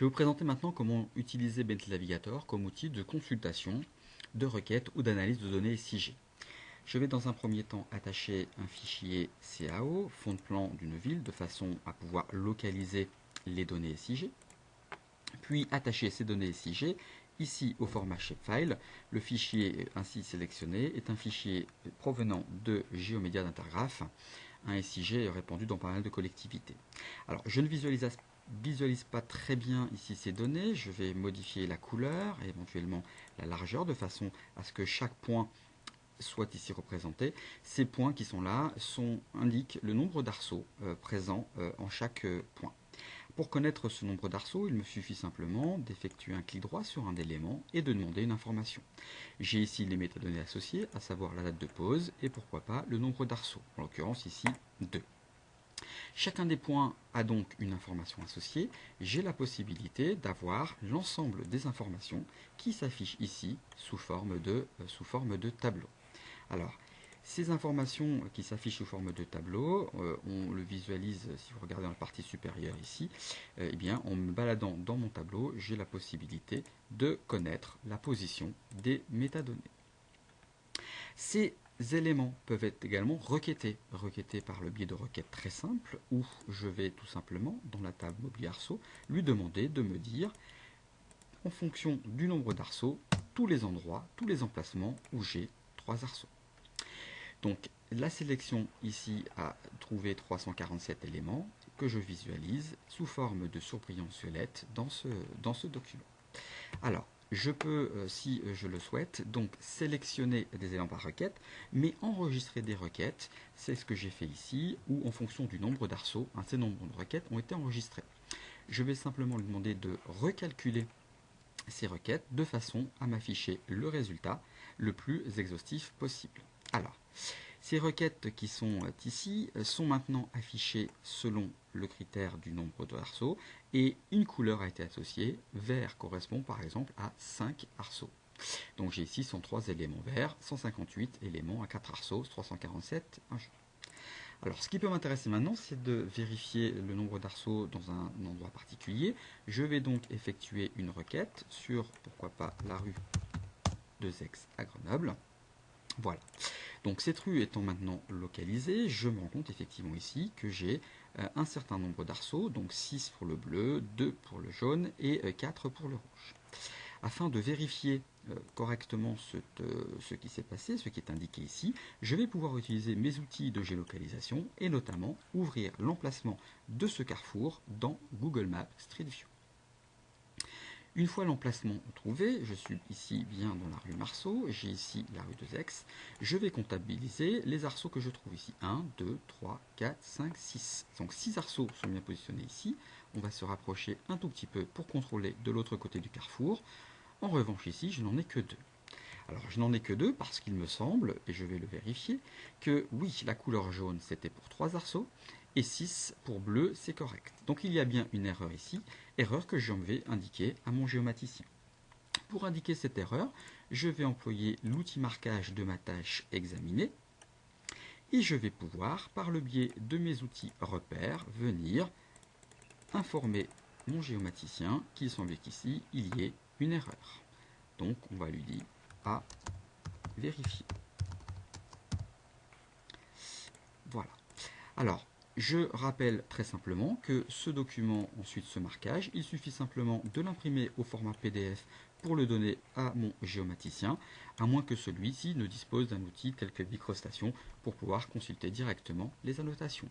Je vais vous présenter maintenant comment utiliser Bentley Navigator comme outil de consultation, de requête ou d'analyse de données SIG. Je vais dans un premier temps attacher un fichier CAO, fond de plan d'une ville, de façon à pouvoir localiser les données SIG. Puis attacher ces données SIG ici au format shapefile. Le fichier ainsi sélectionné est un fichier provenant de GeoMedia d'Intergraph, un SIG répandu dans pas mal de collectivités. Alors, je ne visualise pas très bien ici ces données. Je vais modifier la couleur et éventuellement la largeur de façon à ce que chaque point soit ici représenté. Ces points qui sont là indiquent le nombre d'arceaux présents en chaque point. Pour connaître ce nombre d'arceaux, il me suffit simplement d'effectuer un clic droit sur un élément et de demander une information. J'ai ici les métadonnées associées, à savoir la date de pause et pourquoi pas le nombre d'arceaux, en l'occurrence ici 2. Chacun des points a donc une information associée. J'ai la possibilité d'avoir l'ensemble des informations qui s'affichent ici sous forme de tableau. Alors, ces informations qui s'affichent sous forme de tableau, on le visualise si vous regardez dans la partie supérieure ici, eh bien, en me baladant dans mon tableau, j'ai la possibilité de connaître la position des métadonnées. Ces éléments peuvent être également requêtés par le biais de requêtes très simples, où je vais tout simplement, dans la table mobile arceaux, lui demander de me dire, en fonction du nombre d'arceaux, tous les endroits, tous les emplacements où j'ai 3 arceaux. Donc la sélection ici a trouvé 347 éléments que je visualise sous forme de surbrillance violette dans ce document. Alors, je peux, si je le souhaite, donc sélectionner des éléments par requête, mais enregistrer des requêtes, c'est ce que j'ai fait ici, où en fonction du nombre d'arceaux, ces nombres de requêtes ont été enregistrés. Je vais simplement lui demander de recalculer ces requêtes de façon à m'afficher le résultat le plus exhaustif possible. Alors, ces requêtes qui sont ici sont maintenant affichées selon le critère du nombre d'arceaux et une couleur a été associée. Vert correspond par exemple à 5 arceaux. Donc j'ai ici 103 éléments verts, 158 éléments à 4 arceaux, 347 un jaune. Alors ce qui peut m'intéresser maintenant, c'est de vérifier le nombre d'arceaux dans un endroit particulier. Je vais donc effectuer une requête sur, pourquoi pas, la rue de Zex à Grenoble. Voilà. Donc cette rue étant maintenant localisée, je me rends compte effectivement ici que j'ai un certain nombre d'arceaux, donc 6 pour le bleu, 2 pour le jaune et 4 pour le rouge. Afin de vérifier correctement ce qui s'est passé, ce qui est indiqué ici, je vais pouvoir utiliser mes outils de géolocalisation et notamment ouvrir l'emplacement de ce carrefour dans Google Maps Street View. Une fois l'emplacement trouvé, je suis ici bien dans la rue Marceau, j'ai ici la rue de Zex, je vais comptabiliser les arceaux que je trouve ici. 1, 2, 3, 4, 5, 6. Donc 6 arceaux sont bien positionnés ici. On va se rapprocher un tout petit peu pour contrôler de l'autre côté du carrefour. En revanche ici, je n'en ai que 2. Alors je n'en ai que 2 parce qu'il me semble, et je vais le vérifier, que oui, la couleur jaune c'était pour 3 arceaux, et 6 pour bleu, c'est correct. Donc il y a bien une erreur ici, erreur que je vais indiquer à mon géomaticien. Pour indiquer cette erreur, je vais employer l'outil marquage de ma tâche examiner, et je vais pouvoir, par le biais de mes outils repères, venir informer mon géomaticien qu'il semble qu'ici, il y ait une erreur. Donc on va lui dire à vérifier. Voilà. Alors, je rappelle très simplement que ce document, ensuite ce marquage, il suffit simplement de l'imprimer au format PDF pour le donner à mon géomaticien, à moins que celui-ci ne dispose d'un outil tel que MicroStation pour pouvoir consulter directement les annotations.